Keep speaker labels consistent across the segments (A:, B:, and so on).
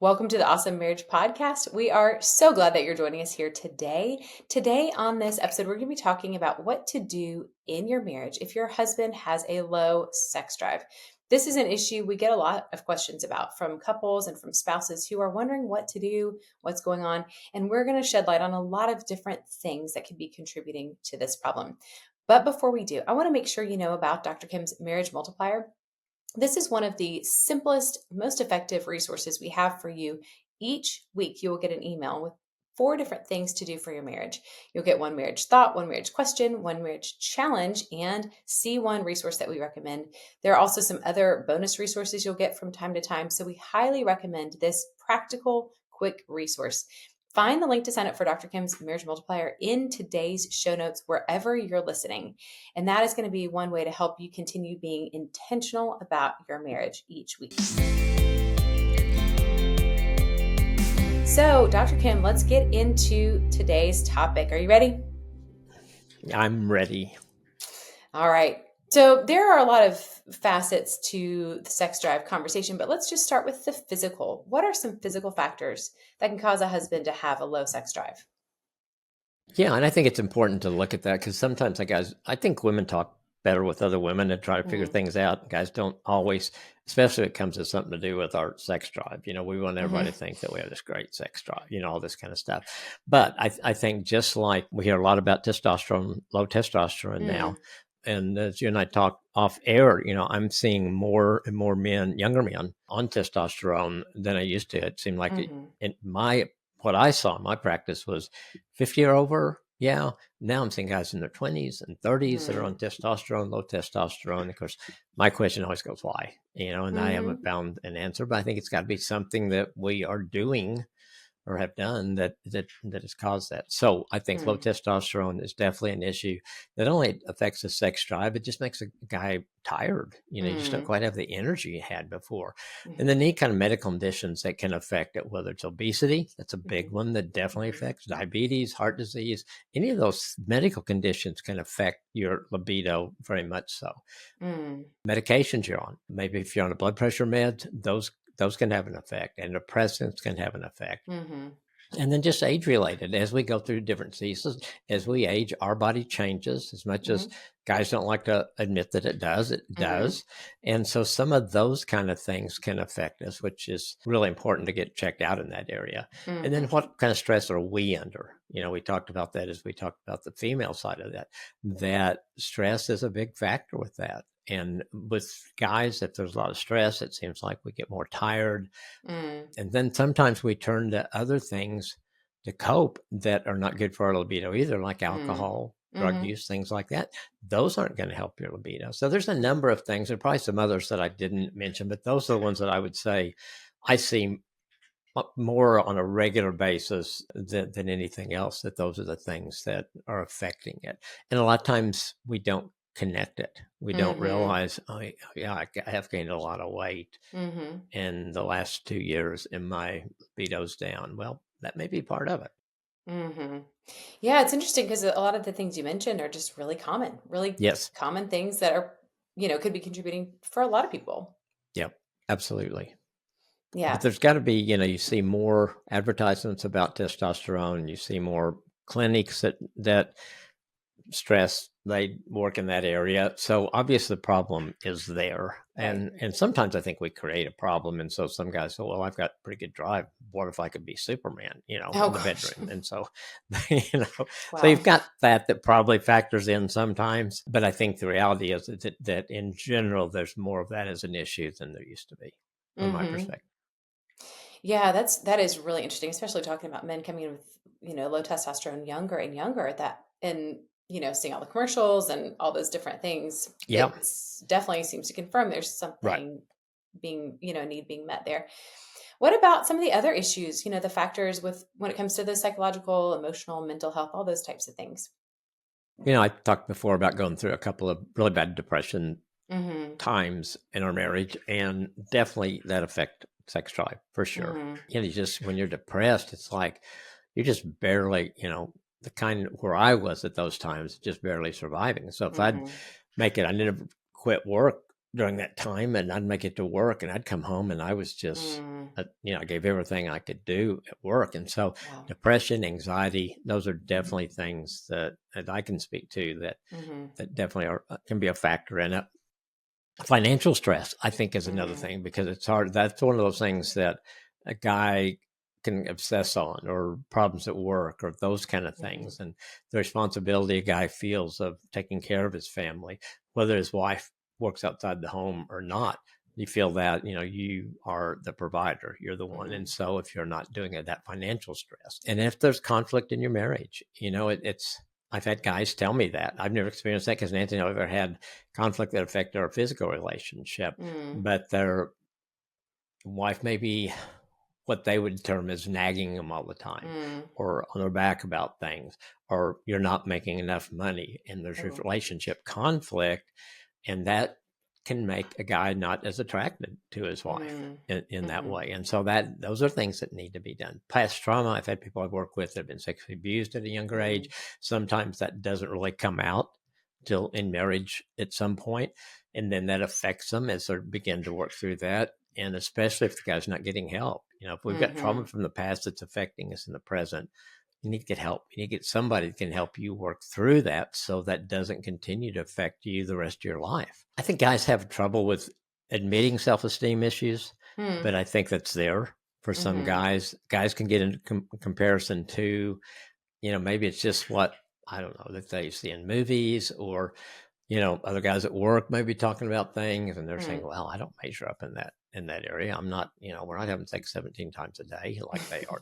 A: Welcome to the Awesome Marriage Podcast. We are so glad that you're joining us here today. Today, on this episode, we're going to be talking about what to do in your marriage if your husband has a low sex drive. This is an issue we get a lot of questions about from couples and from spouses who are wondering what to do, what's going on, and we're going to shed light on a lot of different things that could be contributing to this problem. But before we do, I want to make sure you know about Dr. Kim's Marriage Multiplier. This is one of the simplest, most effective resources we have for you. Each week, you will get an email with 4 different things to do for your marriage. You'll get one marriage thought, one marriage question, one marriage challenge, and C1 resource that we recommend. There are also some other bonus resources you'll get from time to time. So we highly recommend this practical, quick resource. Find the link to sign up for Dr. Kim's Marriage Multiplier in today's show notes, wherever you're listening. And that is going to be one way to help you continue being intentional about your marriage each week. So, Dr. Kim, let's get into today's topic. Are you ready?
B: I'm ready.
A: All right. So there are a lot of facets to the sex drive conversation, but let's just start with the physical. What are some physical factors that can cause a husband to have a low sex drive?
B: Yeah, and I think it's important to look at that because sometimes I think women talk better with other women and try to figure things out. Guys don't always, especially when it comes to something to do with our sex drive. You know, we want everybody to think that we have this great sex drive, all this kind of stuff. But I think just like we hear a lot about testosterone, low testosterone now, and as you and I talk off air, I'm seeing more and more men, younger men, on testosterone than I used to. It seemed like what I saw in my practice was 50 or over. Yeah. Now I'm seeing guys in their 20s and 30s that are on testosterone, low testosterone. Of course, my question always goes, why? And I haven't found an answer, but I think it's got to be something that we are doing or have done that has caused that. So I think low testosterone is definitely an issue that only affects the sex drive. It just makes a guy tired. You just don't quite have the energy you had before. And then any kind of medical conditions that can affect it, whether it's obesity, that's a big one that definitely affects diabetes, heart disease. Any of those medical conditions can affect your libido very much so. Medications you're on, maybe if you're on a blood pressure med, those can have an effect, and depressants can have an effect. And then just age related, as we go through different seasons, as we age, our body changes as much as guys don't like to admit that it does. It does. And so some of those kind of things can affect us, which is really important to get checked out in that area. And then what kind of stress are we under? We talked about that as we talked about the female side of that stress is a big factor with that. And with guys, if there's a lot of stress, it seems like we get more tired. And then sometimes we turn to other things to cope that are not good for our libido either, like alcohol, drug use, things like that. Those aren't going to help your libido. So there's a number of things, and probably some others that I didn't mention, but those are the ones that I would say I see more on a regular basis than anything else, that those are the things that are affecting it. And a lot of times we don't connect it. We don't realize, I have gained a lot of weight in the last 2 years and my libido's down. Well, that may be part of it.
A: Yeah, it's interesting because a lot of the things you mentioned are just really common, common things that are, could be contributing for a lot of people.
B: Yep, absolutely.
A: Yeah.
B: But there's got to be, you see more advertisements about testosterone. You see more clinics that stress, they work in that area. So obviously the problem is there. And sometimes I think we create a problem. And so some guys say, well, I've got pretty good drive. What if I could be Superman, in the bedroom? And so, so you've got that probably factors in sometimes. But I think the reality is that in general, there's more of that as an issue than there used to be, from my perspective.
A: Yeah, that is really interesting, especially talking about men coming in with, low testosterone younger and younger, seeing all the commercials and all those different things.
B: Yeah.
A: It definitely seems to confirm there's something being, need being met there. What about some of the other issues, the factors when it comes to the psychological, emotional, mental health, all those types of things?
B: I talked before about going through a couple of really bad depression times in our marriage, and definitely that affect sex drive for sure. You just, when you're depressed, it's like you're just barely, the kind where I was at those times, just barely surviving. So if I'd make it, I never quit work during that time, and I'd make it to work, and I'd come home, and I was just,
A: Mm.
B: I gave everything I could do at work. And so
A: Wow.
B: depression, anxiety, those are definitely things that I can speak to
A: Mm-hmm.
B: that definitely can be a factor in it. Financial stress, I think, is another
A: Mm.
B: thing, because it's hard. That's one of those things that a guy can obsess on, or problems at work, or those kind of
A: Mm-hmm.
B: things. And the responsibility a guy feels of taking care of his family, whether his wife works outside the home or not, you feel that, you are the provider, you're the one.
A: Mm-hmm.
B: And so if you're not doing it, that financial stress, and if there's conflict in your marriage, it's, I've had guys tell me that. I've never experienced that, because Nancy and I have ever had conflict that affected our physical relationship,
A: Mm.
B: but their wife may be what they would term as nagging them all the time,
A: Mm.
B: or on their back about things, or you're not making enough money, and there's
A: Oh.
B: relationship conflict, and that can make a guy not as attracted to his wife
A: Mm.
B: in that
A: Mm-hmm.
B: way. And so those are things that need to be done. Past trauma, I've had people I've worked with that have been sexually abused at a younger
A: Mm.
B: age. Sometimes that doesn't really come out till in marriage at some point, and then that affects them as they begin to work through that. And especially if the guy's not getting help, if we've got
A: Mm-hmm.
B: trauma from the past that's affecting us in the present, you need to get help. You need to get somebody that can help you work through that, so that doesn't continue to affect you the rest of your life. I think guys have trouble with admitting self-esteem issues,
A: Mm.
B: but I think that's there for some
A: Mm-hmm.
B: guys. Guys can get in comparison to, maybe it's just what, I don't know, that they see in movies, or other guys at work may be talking about things, and they're saying,
A: Mm.
B: well, I don't measure up in that area. I'm not, we're not having sex 17 times a day like they are,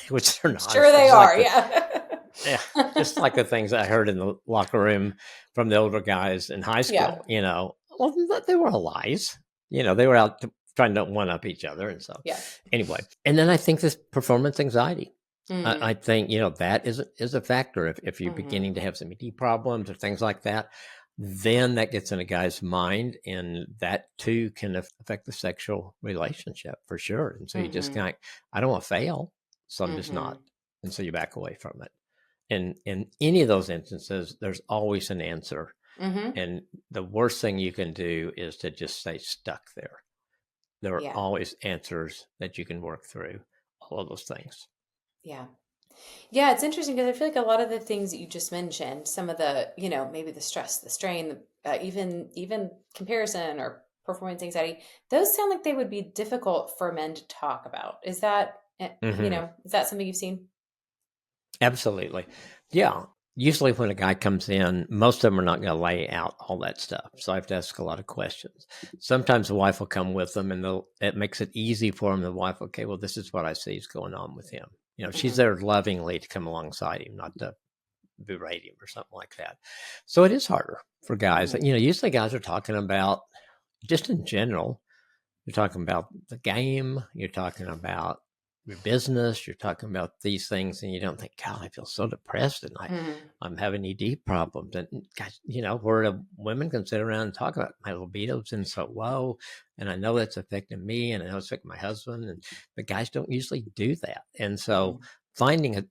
B: which they're not.
A: Sure
B: It's
A: they
B: just like
A: are, yeah.
B: yeah, just like the things I heard in the locker room from the older guys in high
A: Yeah.
B: school, well, they were lies. They were out trying to one up each other. And so,
A: Yeah.
B: anyway, and then I think this performance anxiety.
A: Mm.
B: I think, that is a factor. If you're
A: Mm-hmm.
B: beginning to have some ED problems or things like that, then that gets in a guy's mind, and that too can affect the sexual relationship for sure. And so you just
A: Mm-hmm.
B: kind of, I don't want to fail, so I'm just
A: Mm-hmm.
B: not. And so you back away from it. And in any of those instances, there's always an answer.
A: Mm-hmm.
B: And the worst thing you can do is to just stay stuck there. There are
A: Yeah.
B: always answers that you can work through, all of those things.
A: Yeah. Yeah, it's interesting because I feel like a lot of the things that you just mentioned, some of the, maybe the stress, the strain, even comparison or performance anxiety, those sound like they would be difficult for men to talk about. Is that,
B: Hmm.
A: is that something you've seen?
B: Absolutely. Yeah. Usually when a guy comes in, most of them are not going to lay out all that stuff. So I have to ask a lot of questions. Sometimes the wife will come with them, and it makes it easy for him. The wife, okay, well, this is what I see is going on with him. She's
A: Mm-hmm.
B: there lovingly to come alongside him, not to berate him or something like that. So it is harder for guys.
A: Mm-hmm.
B: Usually guys are talking about, just in general, you're talking about the game, you're talking about your business, you're talking about these things, and you don't think, God, I feel so depressed, and
A: Mm-hmm.
B: I'm having ED problems. And guys, where the women can sit around and talk about my libido's been so low, and I know that's affecting me, and I know it's affecting my husband, and the guys don't usually do that. And so finding of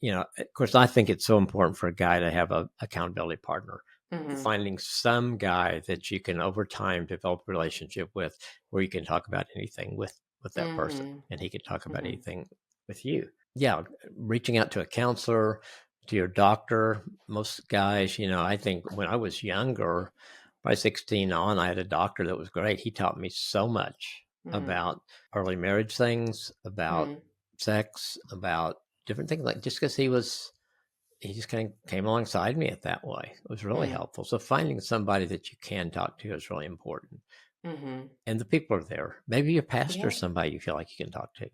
B: course, I think it's so important for a guy to have a accountability partner.
A: Mm-hmm.
B: Finding some guy that you can over time develop a relationship with, where you can talk about anything with that person,
A: Mm-hmm.
B: and he could talk about
A: Mm-hmm.
B: anything with you. Yeah, reaching out to a counselor, to your doctor. Most guys, I think when I was younger, by 16 on, I had a doctor that was great. He taught me so much
A: Mm-hmm.
B: about early marriage things, about
A: Mm-hmm.
B: sex, about different things, like just because he just kind of came alongside me at that way. It was really helpful. So finding somebody that you can talk to is really important.
A: Mm-hmm.
B: And the people are there. Maybe your pastor
A: Yeah.
B: is somebody you feel like you can talk to,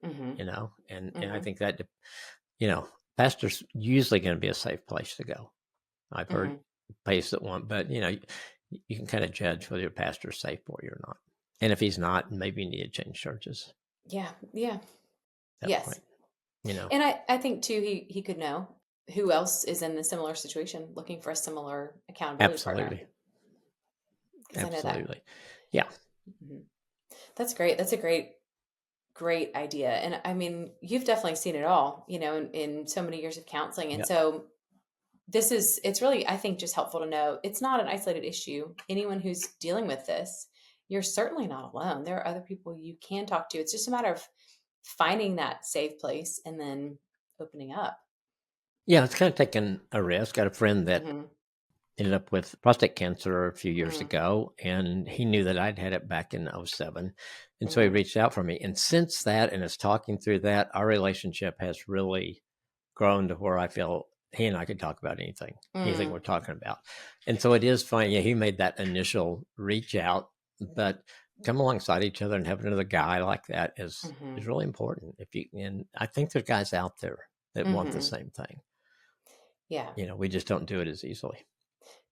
A: Mm-hmm.
B: and I
A: Mm-hmm.
B: think that, pastor's usually going to be a safe place to go. I've heard
A: Mm-hmm.
B: places that want, but you can kind of judge whether your pastor's safe for you or not. And if he's not, maybe you need to change churches
A: Yeah. Yeah.
B: at that
A: Yes.
B: point, you know.
A: And I think too he could know who else is in the similar situation looking for a similar accountability partner.
B: Absolutely.
A: Because I know that.
B: Absolutely. Yeah.
A: Mhm. That's great. That's a great idea. And I mean, you've definitely seen it all, in so many years of counseling. And
B: Yeah.
A: so it's really, I think, just helpful to know it's not an isolated issue. Anyone who's dealing with this, you're certainly not alone. There are other people you can talk to. It's just a matter of finding that safe place and then opening up.
B: Yeah, it's kind of taking a risk. Got a friend that
A: Mm-hmm.
B: ended up with prostate cancer a few years
A: Mm-hmm.
B: ago, and he knew that I'd had it back in '07, and so he
A: Mm-hmm.
B: reached out for me. And since that, and us talking through that, our relationship has really grown to where I feel he and I could talk about anything
A: Mm-hmm.
B: we're talking about. And so it is fine. Yeah, he made that initial reach out, but come alongside each other and having another guy like that is really important. If you and I think there's guys out there that want the
A: Mm-hmm.
B: same thing.
A: Yeah.
B: We just don't do it as easily.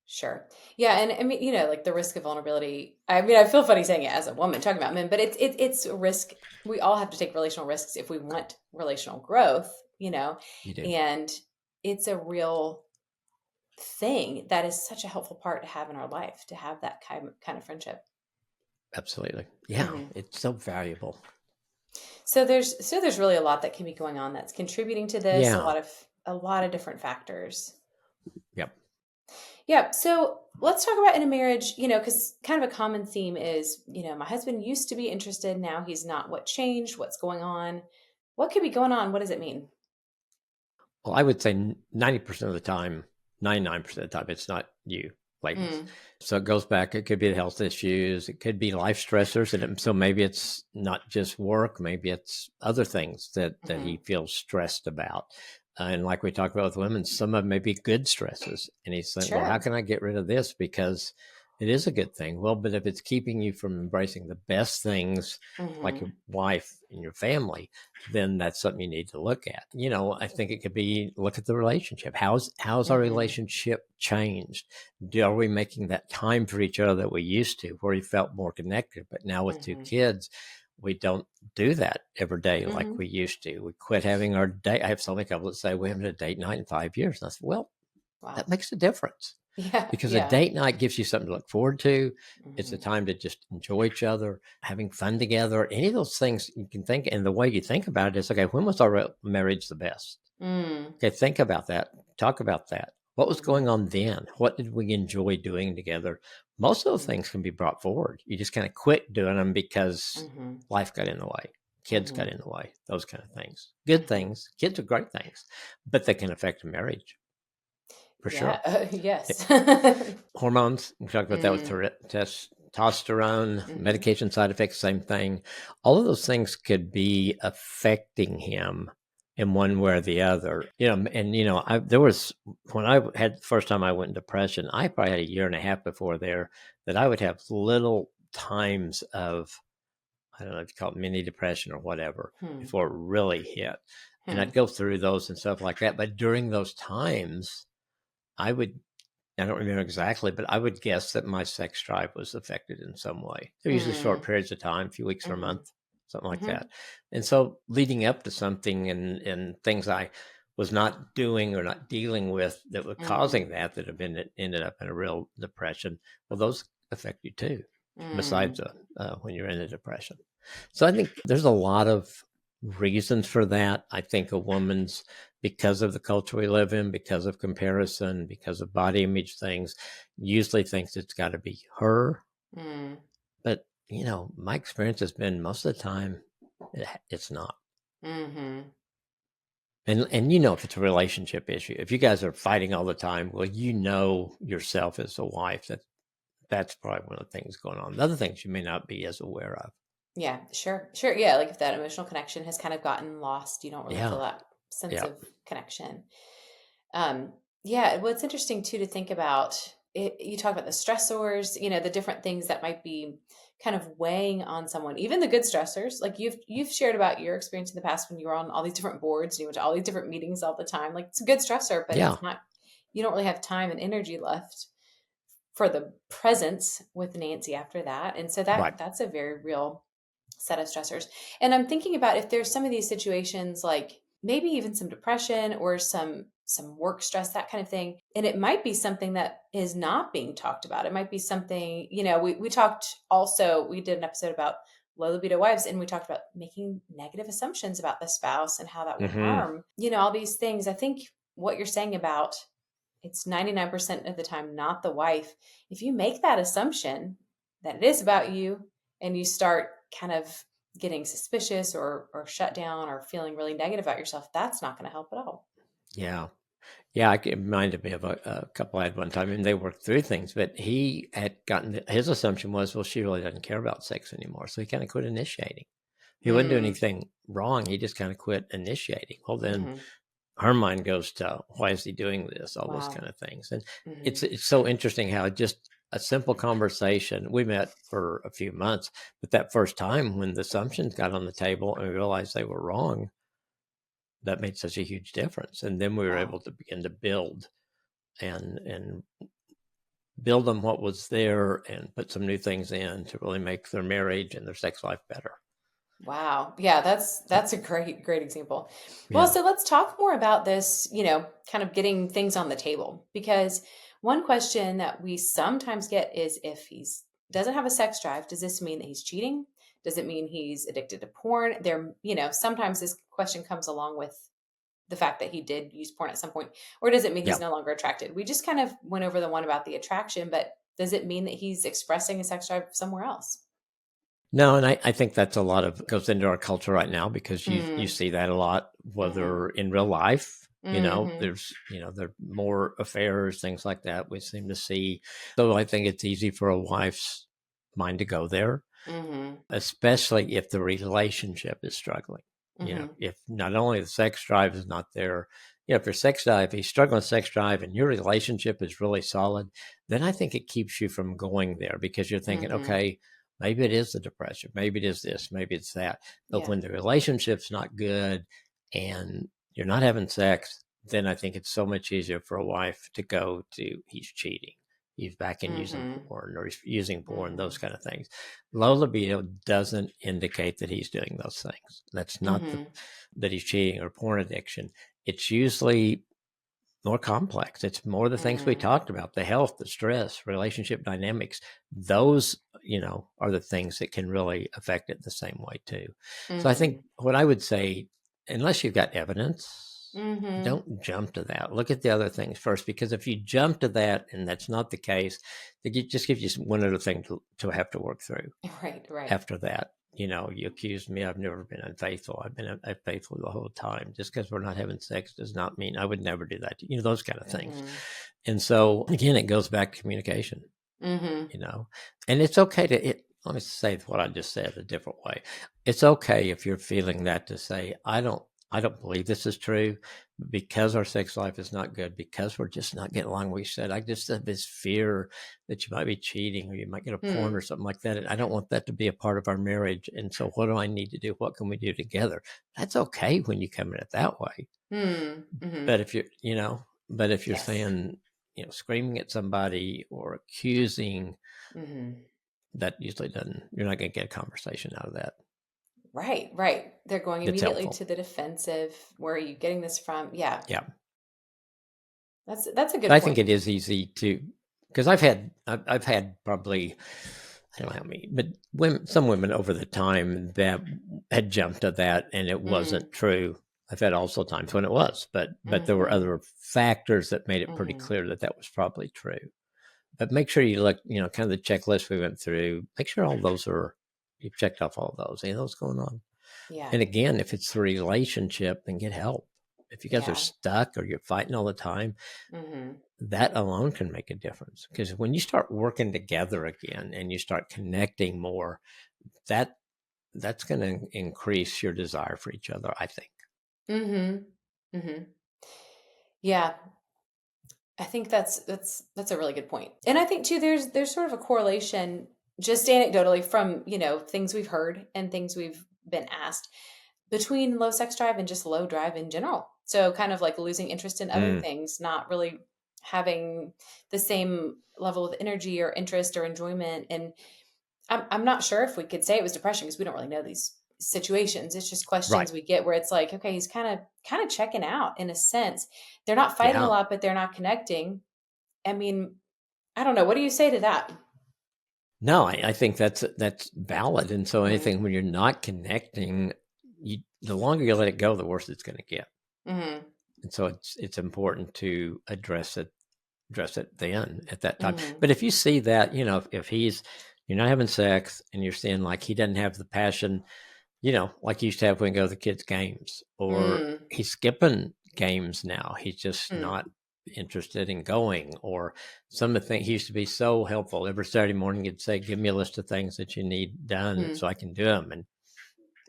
A: Sure. Yeah, and I mean, like the risk of vulnerability. I mean, I feel funny saying it as a woman talking about men, but it's a risk. We all have to take relational risks if we want relational growth,
B: You do.
A: and it's a real thing that is such a helpful part to have in our life, to have that kind of friendship.
B: Absolutely. Yeah,
A: Hmm.
B: it's so valuable.
A: So there's really a lot that can be going on that's contributing to this.
B: Yeah.
A: A lot of different factors.
B: Yep.
A: Yeah. So let's talk about in a marriage, because kind of a common theme is, my husband used to be interested. Now he's not. What changed? What's going on? What could be going on? What does it mean?
B: Well, I would say 90% of the time, 99% of the time, it's not you, ladies.
A: Mm,
B: So it goes back. It could be the health issues. It could be life stressors. So maybe it's not just work. Maybe it's other things that
A: hmm.
B: he feels stressed about. And like we talked about with women, some of them may be good stresses. And he's saying, well, how
A: Sure.
B: can I get rid of this? Because it is a good thing. Well, but if it's keeping you from embracing the best things like
A: Hmm.
B: your wife and your family, then that's something you need to look at. I think it could be look at the relationship. How's our
A: Hmm.
B: relationship changed? Are we making that time for each other that we used to, where we felt more connected? But now with two
A: Hmm.
B: kids, we don't do that every day like
A: Hmm.
B: we used to. We quit having our date. I have so many couples that say we haven't had a date night in 5 years. And I said, well,
A: Wow.
B: that makes a difference
A: Yeah.
B: because a
A: Yeah.
B: date night gives you something to look forward to. It's a
A: Hmm.
B: time to just enjoy each other, having fun together. Any of those things you can think, and the way you think about it is, okay, when was our marriage the best?
A: Mm.
B: Okay, think about that. Talk about that. What was
A: Hmm.
B: going on then? What did we enjoy doing together? Most of those
A: Hmm.
B: things can be brought forward. You just kind of quit doing them because
A: Hmm.
B: life got in the way, kids got
A: Hmm.
B: in the way, those kind of things. Good
A: Hmm.
B: things. Kids are great things, but they can affect a marriage for
A: Yeah.
B: sure.
A: Yes.
B: Hormones, we talked about that with
A: Mm.
B: testosterone,
A: Hmm.
B: medication side effects, same thing. All of those things could be affecting him in one way or the other. There was when I had the first time I went in depression, I probably had a year and a half before there that I would have little times of, I don't know if you call it mini depression or whatever,
A: Hmm.
B: before it really hit. And
A: Hmm.
B: I'd go through those and stuff like that. But during those times, I would I don't remember exactly, but I would guess that my sex drive was affected in some way. They're usually short
A: Mm.
B: periods of time, a few weeks or a
A: Hmm.
B: month, something like
A: Hmm.
B: that. And so leading up to something and things I was not doing or not dealing with that were
A: Hmm.
B: causing that have been ended up in a real depression. Well, those affect you too,
A: Mm.
B: besides when you're in a depression. So I think there's a lot of reasons for that. I think a woman's because of the culture we live in, because of comparison, because of body image things, usually thinks it's got to be her.
A: Mm.
B: But, my experience has been most of the time it's not.
A: Hmm.
B: And if it's a relationship issue, if you guys are fighting all the time, well, yourself as a wife that's probably one of the things going on. The other things you may not be as aware of.
A: Yeah, sure. Sure. Yeah. Like if that emotional connection has kind of gotten lost, you don't really feel
B: Yeah.
A: that sense
B: Yeah.
A: of connection. Yeah. Well, it's interesting too to think about it. You talk about the stressors, the different things that might be kind of weighing on someone, even the good stressors. Like you've shared about your experience in the past when you were on all these different boards and you went to all these different meetings all the time. Like it's a good stressor, but
B: Yeah.
A: it's not, you don't really have time and energy left for the presence with Nancy after that. And so
B: Right.
A: that's a very real set of stressors. And I'm thinking about if there's some of these situations like maybe even some depression or some work stress, that kind of thing. And it might be something that is not being talked about. It might be something, we talked also, we did an episode about low libido wives and we talked about making negative assumptions about the spouse and how that will
B: Hmm.
A: harm, all these things. I think what you're saying about it's 99% of the time not the wife. If you make that assumption that it is about you and you start kind of getting suspicious or shut down or feeling really negative about yourself, that's not going to help at all.
B: Yeah. Yeah, it reminded me of a couple I had one time, and they worked through things, but he had his assumption was, well, she really doesn't care about sex anymore. So he kind of quit initiating. He wouldn't do
A: Mm,
B: anything wrong. He just kind of quit initiating. Well, then
A: hmm.
B: her mind goes to, why is he doing this? All those
A: Wow.
B: kind of things. And
A: Hmm.
B: it's so interesting how just a simple conversation, we met for a few months, but that first time when the assumptions got on the table and we realized they were wrong, that made such a huge difference. And then we were
A: Wow.
B: able to begin to build and build on what was there and put some new things in to really make their marriage and their sex life better.
A: Wow. Yeah, that's a great example. Well,
B: Yeah.
A: so let's talk more about this, kind of getting things on the table because one question that we sometimes get is if he's doesn't have a sex drive, does this mean that he's cheating? Does it mean he's addicted to porn? Sometimes this question comes along with the fact that he did use porn at some point, or does it mean he's
B: Yeah.
A: no longer attracted? We just kind of went over the one about the attraction, but does it mean that he's expressing a sex drive somewhere else?
B: No, and I think that's a lot of goes into our culture right now because you
A: Mm,
B: see that a lot,
A: mhm.
B: whether in real life,
A: Mhm.
B: there's there are more affairs, things like that. We seem to see. So I think it's easy for a wife's mind to go there,
A: Mhm.
B: especially if the relationship is struggling.
A: Mhm.
B: If not only the sex drive is not there, if your sex drive, if he's struggling with sex drive and your relationship is really solid, then I think it keeps you from going there because you're thinking,
A: Mhm.
B: okay, maybe it is the depression, maybe it is this, maybe it's that. But
A: Yeah.
B: when the relationship's not good and you're not having sex, then I think it's so much easier for a wife to go to he's cheating, he's back in using
A: Mhm.
B: porn or he's using porn, those
A: Mhm.
B: kind of things. Low libido doesn't indicate that he's doing those things. That's not
A: Mhm.
B: that he's cheating or porn addiction. It's usually more complex. It's more the things we
A: Mhm.
B: talked about, the health, the stress, relationship dynamics. Those, are the things that can really affect it the same way too. So I think
A: Mhm.
B: what I would say, unless you've got evidence,
A: Mhm.
B: don't jump to that. Look at the other things first, because if you jump to that and that's not the case, it just gives you one other thing to have to work through
A: Right, right.
B: after that. You accused me. I've never been unfaithful. I've been unfaithful the whole time. Just because we're not having sex does not mean I would never do that. Those kind of things.
A: Mhm.
B: And so again, it goes back to communication.
A: Mhm.
B: You know, and it's okay to it. Let me say what I just said a different way. It's okay if you're feeling that to say, I don't believe this is true because our sex life is not good, because we're just not getting along. We said, I just have this fear that you might be cheating or you might get a porn
A: Hmm.
B: or something like that. And I don't want that to be a part of our marriage. And so what do I need to do? What can we do together? That's okay when you come at it that way.
A: Hmm. Mhm.
B: But if you're
A: Yes.
B: saying, screaming at somebody or accusing,
A: Mhm.
B: that usually doesn't, you're not going to get a conversation out of that
A: Right, right. They're going
B: that's
A: immediately
B: helpful.
A: to the defensive. Where are you getting this from? Yeah.
B: Yeah.
A: That's a
B: But
A: good
B: I think
A: point.
B: it is easy to, because I've had probably, I don't know how many, but some women over the time that had jumped to that and it
A: Mm.
B: wasn't true. I've had also times when it was, but there were
A: Mhm.
B: other factors that made it pretty
A: Mhm.
B: clear that that was probably true. But make sure you look, kind of the checklist we went through, make sure all those are, you've checked off all of those. Any of those going on?
A: Yeah.
B: And again, if it's a relationship, then get help. If you guys are
A: Yeah.
B: stuck or you're fighting all the time,
A: Mhm.
B: that alone can make a difference. Because when you start working together again and you start connecting more, that that's going to increase your desire for each other, I think.
A: Mhm. Mhm. Yeah. I think that's a really good point. And I think too there's sort of a correlation just anecdotally from, things we've heard and things we've been asked between low sex drive and just low drive in general. So kind of like losing interest in other
B: Mm,
A: things, not really having the same level of energy or interest or enjoyment. And I'm not sure if we could say it was depression because we don't really know these situations. It's just
B: right.
A: questions we get where it's like, okay, he's kind of checking out in a sense. They're not fighting a
B: Yeah.
A: lot, but they're not connecting. I mean, I don't know. What do you say to that?
B: No, I think that's valid. And so
A: Mm-hmm.
B: anything when you're not connecting, the longer you let it go, the worse it's going to get.
A: Mm-hmm.
B: And so it's important to address it address it then at that time.
A: Mm-hmm.
B: But if you see that, if you're not having sex and you're seeing like he doesn't have the passion, like he used to have when we go to the kids' games, or
A: Mm.
B: he's skipping games now. He's just
A: Mm.
B: not interested in going, or some of the things he used to be so helpful. Every Saturday morning, he'd say, "Give me a list of things that you need done
A: Mm.
B: so I can do them." And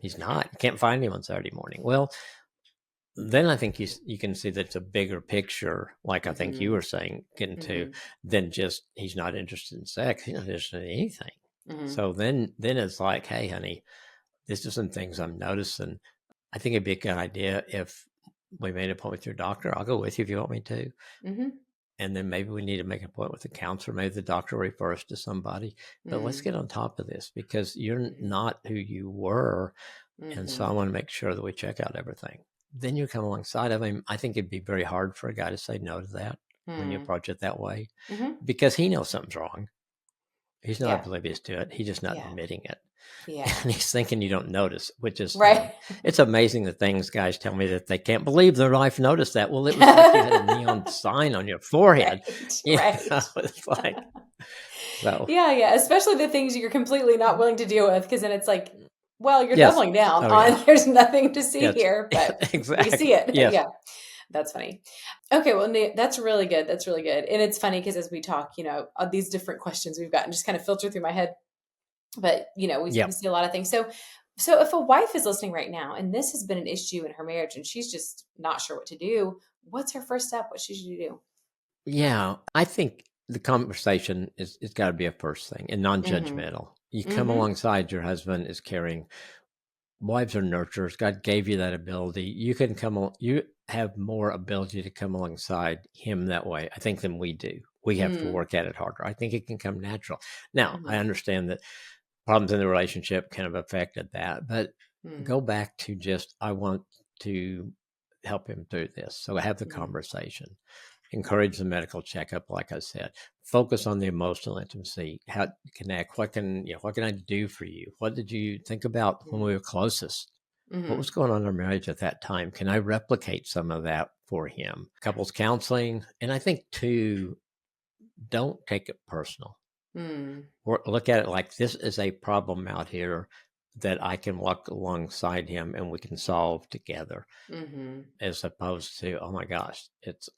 B: he's not. You can't find him on Saturday morning. Well, then I think you can see that it's a bigger picture, like I think you
A: Mm-hmm.
B: were saying, getting to,
A: Mm-hmm.
B: than just he's not interested in sex. He's not interested in anything.
A: Mm-hmm.
B: So then it's like, hey, honey, this is some things I'm noticing. I think it'd be a good idea if we made an appointment with your doctor. I'll go with you if you want me to.
A: Mm-hmm.
B: And then maybe we need to make an appointment with a counselor. Maybe the doctor refers to somebody. But let's
A: Mm.
B: get on top of this because you're
A: Mm-hmm.
B: not who you were. And so I
A: Mm-hmm.
B: want to make sure that we check out everything. Then you come alongside of him. I think it'd be very hard for a guy to say no to that when you
A: Mm.
B: approach it that way
A: Mm-hmm.
B: because he knows something's wrong. He's not
A: Yeah.
B: oblivious to it. He's just not
A: Yeah.
B: admitting it.
A: Yeah.
B: And he's thinking you don't notice, which is,
A: Right.
B: it's amazing the things guys tell me that they can't believe their wife noticed that. Well, it was like you had a neon sign on your forehead.
A: Right.
B: You
A: Right.
B: it's like, so.
A: Yeah, yeah. Especially the things you're completely not willing to deal with, because then it's like, well, you're
B: Yes.
A: doubling down
B: Oh, yeah.
A: on there's nothing to see
B: Yes.
A: here, but we see
B: Exactly.
A: it.
B: Yes.
A: Yeah. That's funny. Okay, well, that's really good. That's really good. And it's funny because as we talk, these different questions we've gotten just kind of filter through my head. But we
B: Yep.
A: see a lot of things. So if a wife is listening right now and this has been an issue in her marriage and she's just not sure what to do, what's her first step? What should she do?
B: Yeah. I think the conversation is it's got to be a first thing and
A: Mm-hmm.
B: non-judgmental. You come
A: Mm-hmm.
B: alongside your husband is caring. Wives are nurturers. God gave you that ability. You have more ability to come alongside him that way, I think, than we do. We have to
A: Mm-hmm.
B: work at it harder. I think it can come natural. Now, I
A: Mm-hmm.
B: understand that problems in the relationship kind of affected that, but go back to just, I want to help him through this. So have the
A: Mm-hmm.
B: conversation, encourage the medical checkup. Like I said, focus on the emotional intimacy, how to connect. What can I do for you? What did you think about when we were closest? What
A: Mm-hmm.
B: was going on in our marriage at that time? Can I replicate some of that for him? Couples counseling. And I think too, don't take it personal.
A: Mm-hmm.
B: Or look at it like this is a problem out here that I can walk alongside him and we can solve together,
A: Mm-hmm.
B: as opposed to, oh my gosh, it's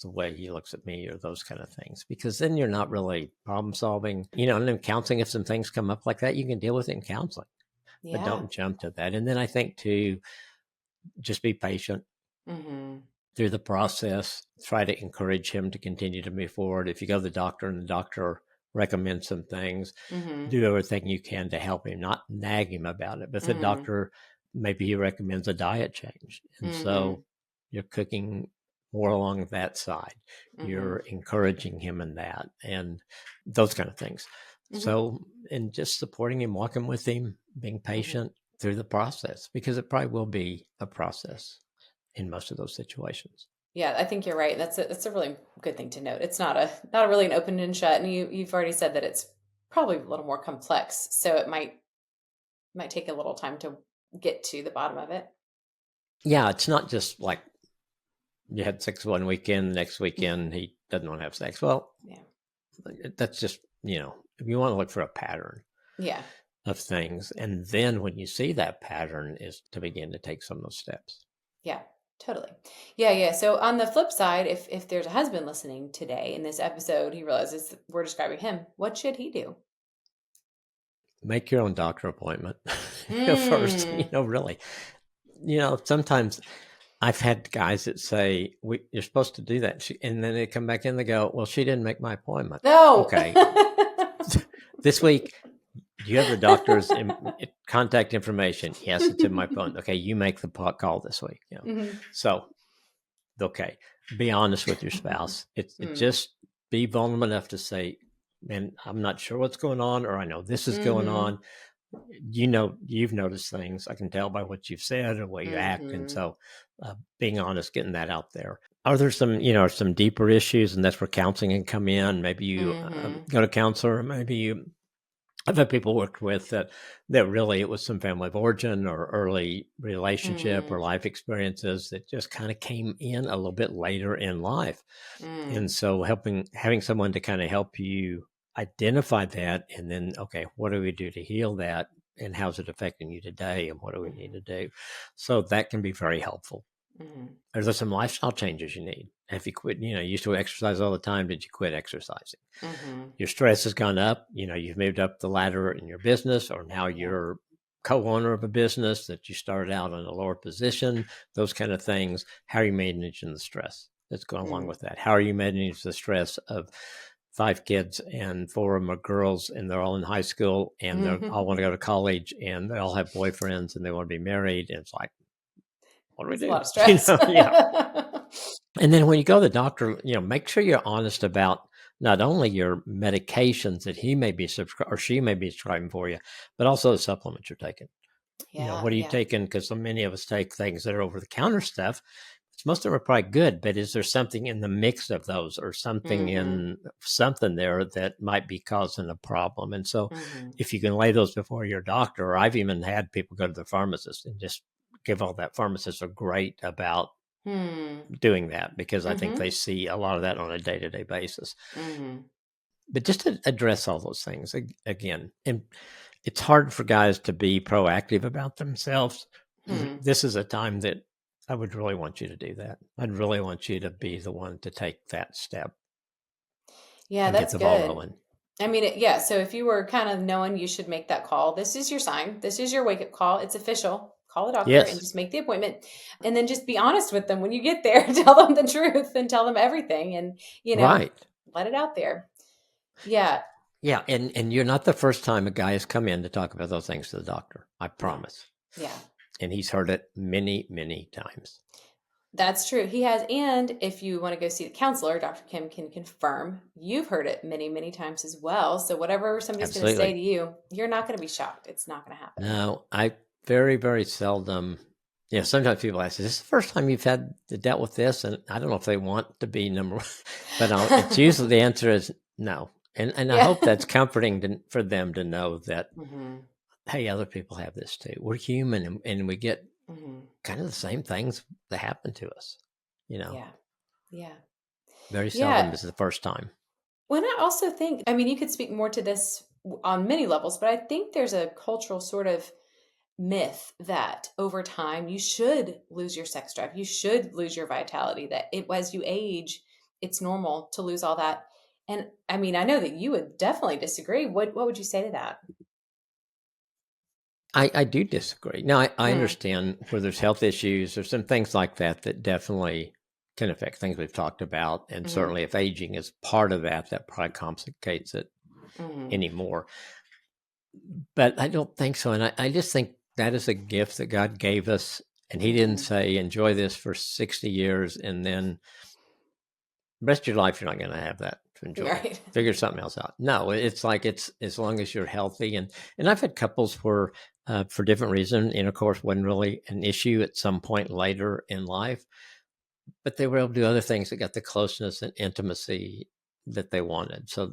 B: the way he looks at me or those kind of things. Because then you're not really problem solving. And then counseling, if some things come up like that, you can deal with it in counseling. But
A: Yeah.
B: don't jump to that. And then I think too, just be patient
A: Mm-hmm.
B: through the process. Try to encourage him to continue to move forward. If you go to the doctor and the doctor recommends some things,
A: Mm-hmm.
B: do everything you can to help him, not nag him about it. But if the
A: Mm-hmm.
B: doctor, maybe he recommends a diet change. And
A: Mm-hmm.
B: so you're cooking more along that side.
A: Mm-hmm.
B: You're encouraging him in that and those kind of things.
A: Mm-hmm.
B: So, and just supporting him, walking with him, being
A: Mm-hmm.
B: patient through the process, because it probably will be a process in most of those situations.
A: Yeah, I think you're right. That's a really good thing to note. It's not a really an open and shut, and you've already said that it's probably a little more complex, so it might take a little time to get to the bottom of it.
B: Yeah, it's not just like you had sex one weekend, next weekend he doesn't want to have sex. Well,
A: Yeah.
B: that's just, if you want to look for a pattern
A: Yeah.
B: of things. And then when you see that pattern is to begin to take some of those steps.
A: Yeah. Totally. Yeah, yeah. So on the flip side, if there's a husband listening today in this episode, he realizes that we're describing him, what should he do?
B: Make your own doctor appointment first,
A: Mm.
B: really. Sometimes I've had guys that say, you're supposed to do that. And then they come back in, they go, well, she didn't make my appointment.
A: No.
B: Okay. This week, do you have the doctor's contact information? Yes, it's in my phone. Okay, you make the call this week.
A: Mhm.
B: So, okay, be honest with your spouse. It
A: Mm.
B: just be vulnerable enough to say, "Man, I'm not sure what's going on, or I know this is going
A: Mhm.
B: on. You've noticed things. I can tell by what you've said or the way you act." And
A: Mhm.
B: so, being honest, getting that out there. Are there some deeper issues, and that's where counseling can come in? Maybe you
A: Mhm.
B: go to counselor, maybe you I've had people worked with that really it was some family of origin or early relationship or
A: Mm,
B: life experiences that just kind of came in a little bit later in life. And
A: mm,
B: so having someone to kind of help you identify that, and then, okay, what do we do to heal that? And how's it affecting you today? And what do we need
A: mhm,
B: to do? So that can be very helpful.
A: mhm,
B: Are there some lifestyle changes you need? Have you quit, you used to exercise all the time. Did you quit exercising?
A: mhm.
B: Your stress has gone up. You've moved up the ladder in your business, or now
A: Yeah.
B: you're co-owner of a business that you started out in a lower position, those kind of things. How are you managing the stress that's going along
A: Mm.
B: with that? How are you managing the stress of 5 kids and 4 of them are girls and they're all in high school and they all want to go to college and they all have boyfriends and they want to be married? And it's like, what do we
A: That's a
B: do?
A: lot of stress.
B: Yeah. And then when you go to the doctor, make sure you're honest about not only your medications that he may be or she may be prescribing for you, but also the supplements you're taking.
A: Yeah,
B: What are you
A: yeah.
B: taking? Because so many of us take things that are over the counter stuff. Most of them are probably good, but is there something in the mix of those or
A: Mhm,
B: something there that might be causing a problem? And so
A: mhm.
B: if you can lay those before your doctor, or I've even had people go to the pharmacist and just give all that. Pharmacists are great about
A: Hmm.
B: doing that because I think
A: Mhm,
B: they see a lot of that on a day-to-day basis.
A: mhm.
B: But just to address all those things again, and it's hard for guys to be proactive about themselves.
A: Hmm.
B: This is a time that I would really want you to do that. I'd really want you to be the one to take that step
A: Yeah,
B: and get
A: that's
B: the ball
A: good.
B: rolling.
A: I mean, yeah, so if you were kind of knowing you should make that call, this is your sign. This is your wake-up call. It's official. Call the doctor and
B: Yes,
A: just make the appointment. And then just be honest with them when you get there. Tell them the truth and tell them everything and, you know,
B: right.
A: let it out there. Yeah.
B: Yeah, and you're not the first time a guy has come in to talk about those things to the doctor. I
A: No.
B: promise.
A: Yeah.
B: And he's heard it many, many times.
A: That's true. He has. And if you want to go see the counselor, Dr. Kim can confirm you've heard it many, many times as well. So whatever somebody's going to say
B: Absolutely.
A: to you, you're not going to be shocked. It's not going to happen.
B: No, I very, very seldom. Sometimes people ask, "Is this the first time you've had to dealt with this?" And I don't know if they want to be number one, but it's usually the answer is no. And I
A: Yeah.
B: hope that's comforting for them to know that,
A: Hmm.
B: hey, other people have this too. We're human, and we get
A: Hmm.
B: kind of the same things that happen to us. You know,
A: Yeah. Yeah.
B: very
A: Yeah.
B: seldom is the first time.
A: When I also think, I mean, you could speak more to this on many levels, but I think there's a cultural sort of myth that over time you should lose your sex drive. You should lose your vitality, that as you age, it's normal to lose all that. And I mean, I know that you would definitely disagree. What would you say to that?
B: I do disagree. Now, I
A: Mm,
B: understand where there's health issues, there's some things like that that definitely can affect things we've talked about. And
A: mm,
B: certainly if aging is part of that, that probably complicates it
A: mm,
B: anymore. But I don't think so. And I just think that is a gift that God gave us. And He didn't
A: mm.
B: say, enjoy this for 60 years and then the rest of your life, you're not going to have that to enjoy.
A: Right.
B: Figure something else out. No, it's like it's as long as you're healthy, and I've had couples where, for different reason, intercourse wasn't really an issue at some point later in life, but they were able to do other things that got the closeness and intimacy that they wanted. So,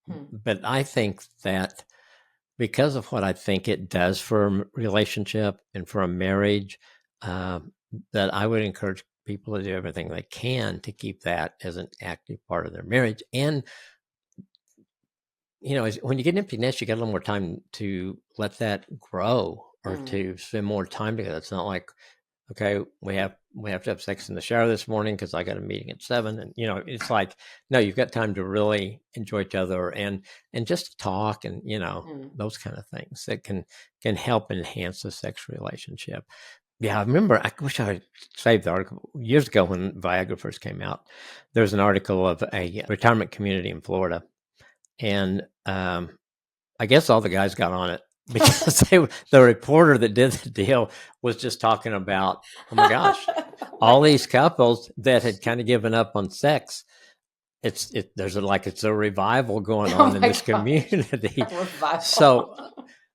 A: Hmm.
B: but I think that because of what I think it does for a relationship and for a marriage, uh, that I would encourage people to do everything they can to keep that as an active part of their marriage. And when you get an empty nest, you got a little more time to let that grow or
A: Mm,
B: to spend more time together. It's not like, okay, we have to have sex in the shower this morning because I got a meeting at 7, and it's like, no, you've got time to really enjoy each other and just talk and
A: mm,
B: those kind of things that can help enhance the sex relationship. Yeah, I remember. I wish I had saved the article years ago when Viagra first came out. There was an article of a retirement community in Florida, and I guess all the guys got on it because the reporter that did the deal was just talking about, oh my gosh,
A: oh my
B: all
A: God.
B: these couples that had kind of given up on sex. It's a revival going
A: Oh
B: on in
A: my
B: this
A: gosh.
B: community.
A: Revival.
B: So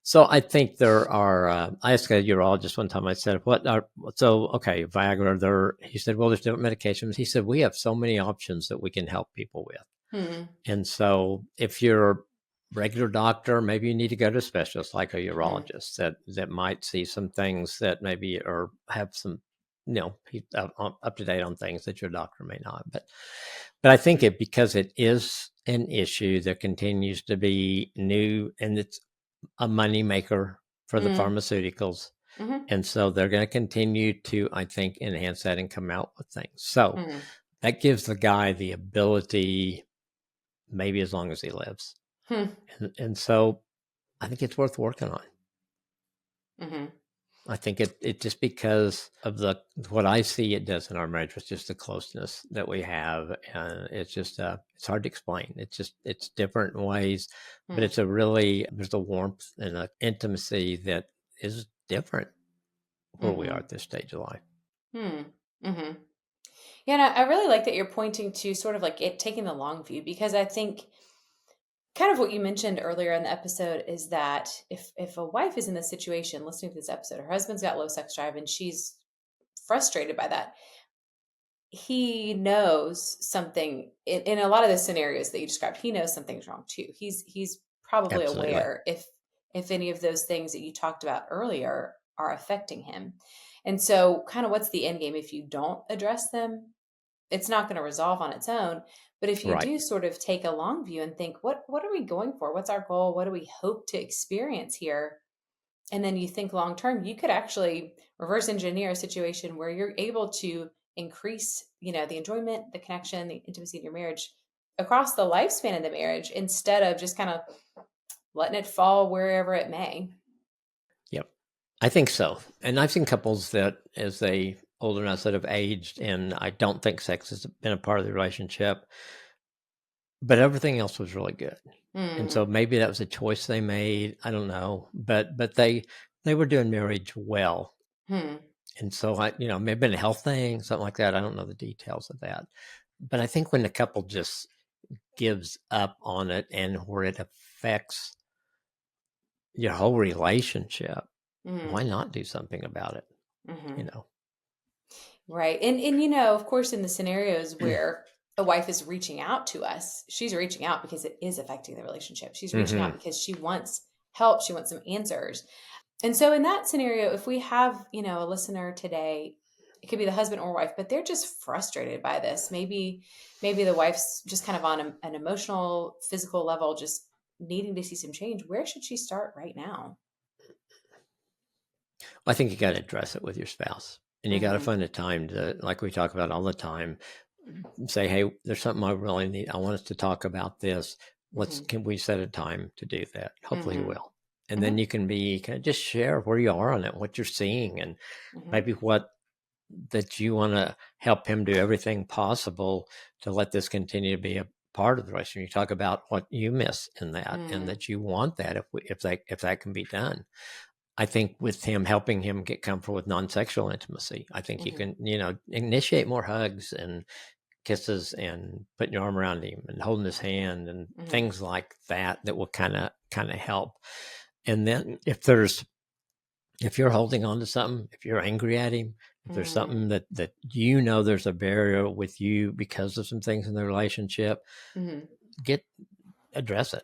B: so I think there are. I asked a urologist one time. I said, "What are so okay? Viagra." There, he said, "Well, there's different medications." He said, "We have so many options that we can help people with."
A: Hmm.
B: And so, if you're regular doctor. Maybe you need to go to a specialist like a
A: Mm,
B: urologist that might see some things that maybe or have some, he's up to date on things that your doctor may not. But I think because it is an issue that continues to be new, and it's a money maker for the
A: mm,
B: pharmaceuticals.
A: mhm,
B: And so they're going to continue to, I think, enhance that and come out with things. So
A: mhm,
B: that gives the guy the ability, maybe as long as he lives.
A: hmm,
B: And so I think it's worth working on.
A: mhm,
B: I think it just because of what I see it does in our marriage was just the closeness that we have, and it's just it's hard to explain. It's different in ways, but
A: mm,
B: it's there's a warmth and an intimacy that is different where we are
A: mhm,
B: at this stage of life.
A: mm, mhm. Yeah, and I really like that you're pointing to sort of like it taking the long view, because I think kind of what you mentioned earlier in the episode is that if a wife is in this situation listening to this episode, her husband's got low sex drive and she's frustrated by that, he knows something in a lot of the scenarios that you described. He knows something's wrong too. He's probably
B: Absolutely.
A: aware if any of those things that you talked about earlier are affecting him. And so kind of what's the end game if you don't address them? It's not going to resolve on its own. But if you
B: Right.
A: do sort of take a long view and think, what are we going for? What's our goal? What do we hope to experience here? And then you think long term, you could actually reverse engineer a situation where you're able to increase, the enjoyment, the connection, the intimacy in your marriage across the lifespan of the marriage, instead of just kind of letting it fall wherever it may.
B: Yep. I think so. And I've seen couples that as they older enough that have aged, and I don't think sex has been a part of the relationship, but everything else was really good. And so
A: Mm,
B: maybe that was a choice they made. I don't know, but they were doing marriage well.
A: hmm,
B: And so maybe been a health thing, something like that. I don't know the details of that. But I think when the couple just gives up on it and where it affects your whole relationship, why
A: mm,
B: not do something about it? You
A: hmm.
B: know?
A: Right. And of course, in the scenarios where a wife is reaching out to us, she's reaching out because it is affecting the relationship. She's reaching out
B: Hmm.
A: because she wants help, she wants some answers. And so in that scenario, if we have, a listener today, it could be the husband or wife, but they're just frustrated by this. Maybe the wife's just kind of on an emotional, physical level, just needing to see some change. Where should she start right now?
B: I think you got to address it with your spouse, and you got to
A: Mm-hmm.
B: find a time to, like we talk about all the time, say, "Hey, there's something I really need. I want us to talk about this.
A: Mm-hmm.
B: Can we set a time to do that?" Hopefully, you
A: Mm-hmm.
B: will. And
A: Mm-hmm.
B: then you can kind of just share where you are on it, what you're seeing, and
A: Mm-hmm.
B: maybe what that you want to help him do everything possible to let this continue to be a part of the relationship. You talk about what you miss in that, and
A: Mm-hmm.
B: that you want that if that can be done. I think with him helping him get comfortable with non-sexual intimacy, I think you
A: Mm-hmm.
B: can, initiate more hugs and kisses and putting your arm around him and holding his hand and
A: Mm-hmm.
B: things like that that will kind of help. And then if you're holding on to something, if you're angry at him, if there's
A: Mm-hmm.
B: something that there's a barrier with you because of some things in the relationship,
A: Mm-hmm.
B: get address it.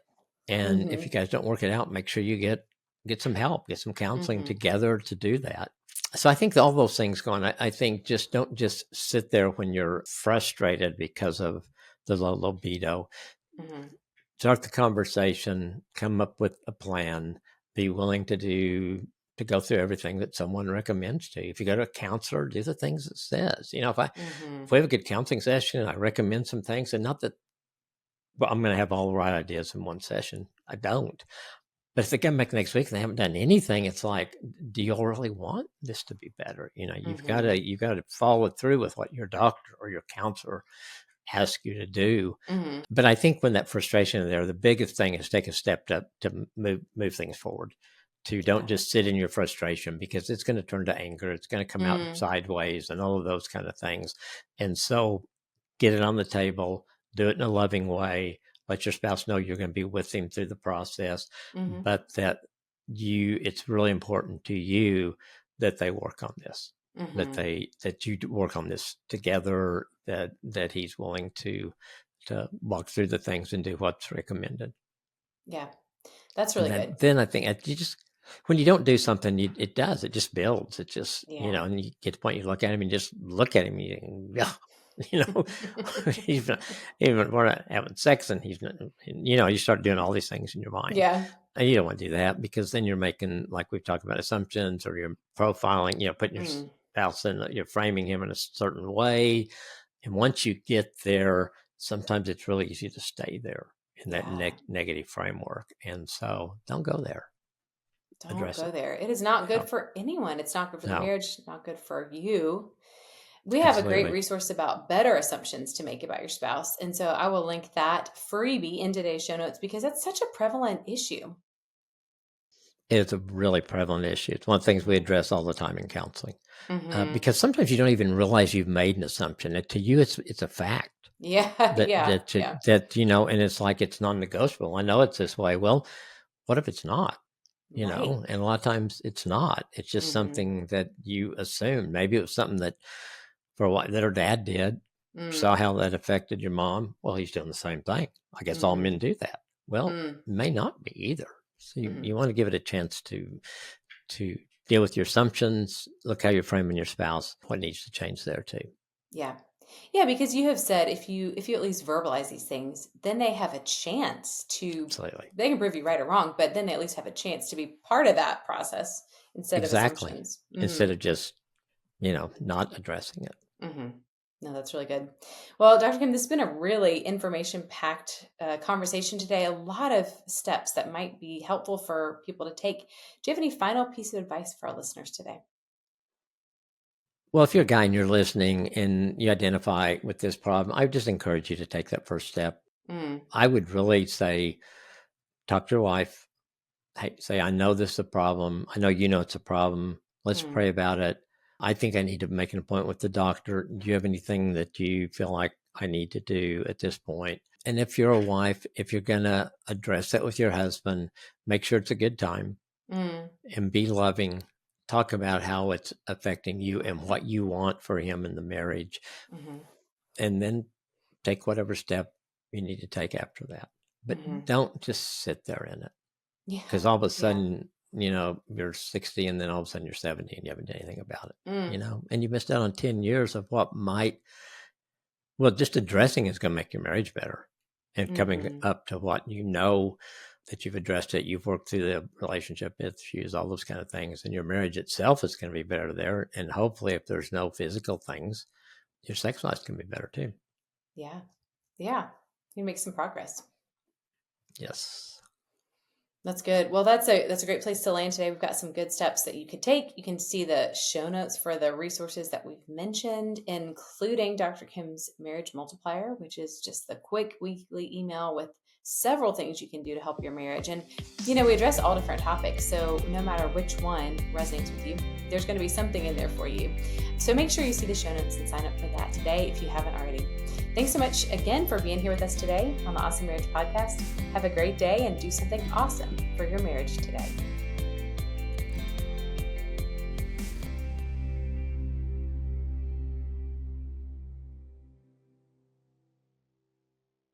B: And if
A: Mm-hmm.
B: you guys don't work it out, make sure you get some help, get some counseling
A: Mm-hmm.
B: together to do that. So I think all those things going, I think just don't just sit there when you're frustrated because of the low libido.
A: Mm-hmm.
B: Start the conversation, come up with a plan, be willing to go through everything that someone recommends to you. If you go to a counselor, do the things it says.
A: Mm-hmm.
B: If we have a good counseling session and I recommend some things, and not that I'm going to have all the right ideas in one session. I don't. But if they come back next week and they haven't done anything, it's like, do you all really want this to be better?
A: Mm-hmm.
B: You've got to follow through with what your doctor or your counselor asks you to do.
A: Mm-hmm.
B: But I think when that frustration is there, the biggest thing is take a step to move things forward. To don't
A: Yeah.
B: just sit in your frustration, because it's going to turn to anger. It's going to come out
A: Mm-hmm.
B: sideways and all of those kind of things. And so get it on the table, do it in a loving way. Let your spouse know you're going to be with him through the process,
A: Mm-hmm.
B: but that it's really important to you that they work on this,
A: Mm-hmm.
B: that you work on this together, he's willing to walk through the things and do what's recommended.
A: Yeah. That's
B: And
A: really good.
B: then I think you just, when you don't do something, it just builds. It just,
A: Yeah.
B: and you get to the point you look at him and just look at him, yeah, you know, he's not, even we're not having sex and he's not, you start doing all these things in your mind.
A: Yeah.
B: And you don't want to do that because then you're making, like we've talked about, assumptions, or you're profiling, putting your
A: Mm.
B: spouse in, you're framing him in a certain way. And once you get there, sometimes it's really easy to stay there in that
A: Yeah.
B: negative framework. And so don't go there.
A: Don't
B: Address
A: go
B: it.
A: there. It is not
B: Yeah.
A: good for anyone. It's not good for the
B: No,
A: marriage, not good for you. We have a great
B: absolutely.
A: resource about better assumptions to make about your spouse. And so I will link that freebie in today's show notes because that's such a prevalent issue.
B: It's a really prevalent issue. It's one of the things we address all the time in counseling,
A: Mm-hmm.
B: because sometimes you don't even realize you've made an assumption. To you, it's a fact
A: Yeah.
B: that
A: Yeah.
B: that you-
A: Yeah.
B: that you know, and it's like it's non-negotiable. I know it's this way. Well, what if it's not?
A: Right.
B: And a lot of times it's not. It's just
A: Mm-hmm.
B: something that you assume. Maybe it was something that for a while that her dad did.
A: Mm.
B: Saw how that affected your mom. Well, he's doing the same thing. I guess all
A: Mm-hmm.
B: men do that. Well,
A: Mm.
B: may not be either. So
A: Mm.
B: you want to give it a chance to deal with your assumptions. Look how you're framing your spouse. What needs to change there too.
A: Yeah. Yeah, because you have said if you at least verbalize these things, then they have a chance to
B: Absolutely.
A: they can prove you right or wrong, but then they at least have a chance to be part of that process instead of
B: Exactly.
A: assumptions.
B: Instead of just, not addressing it.
A: Mm-hmm. No, that's really good. Well, Dr. Kim, this has been a really information-packed conversation today. A lot of steps that might be helpful for people to take. Do you have any final piece of advice for our listeners today?
B: Well, if you're a guy and you're listening and you identify with this problem, I would just encourage you to take that first step.
A: Mm,
B: I would really say, talk to your wife. Hey, say, I know this is a problem. I know it's a problem. Let's
A: mm,
B: pray about it. I think I need to make an appointment with the doctor. Do you have anything that you feel like I need to do at this point? And if you're a wife, if you're going to address that with your husband, make sure it's a good time
A: mm,
B: and be loving. Talk about how it's affecting you and what you want for him in the marriage.
A: mm-hmm,
B: And then take whatever step you need to take after that. But
A: mm-hmm.
B: don't just sit there in it.
A: Yeah,
B: Because all of a
A: yeah.
B: sudden, you're 60 and then all of a sudden you're 70 and you haven't done anything about it,
A: Mm,
B: and you missed out on 10 years of what just addressing is going to make your marriage better and coming
A: mm-hmm.
B: up to what that you've addressed it, you've worked through the relationship issues, all those kind of things, and your marriage itself is going to be better there. And hopefully, if there's no physical things, your sex life can be better too.
A: Yeah, yeah. You make some progress.
B: Yes.
A: That's good. Well, that's a great place to land today. We've got some good steps that you could take. You can see the show notes for the resources that we've mentioned, including Dr. Kim's Marriage Multiplier, which is just the quick weekly email with several things you can do to help your marriage. And we address all different topics, so no matter which one resonates with you, there's going to be something in there for you. So make sure you see the show notes and sign up for that today if you haven't already. Thanks so much again for being here with us today on the Awesome Marriage Podcast. Have a great day and do something awesome for your marriage today.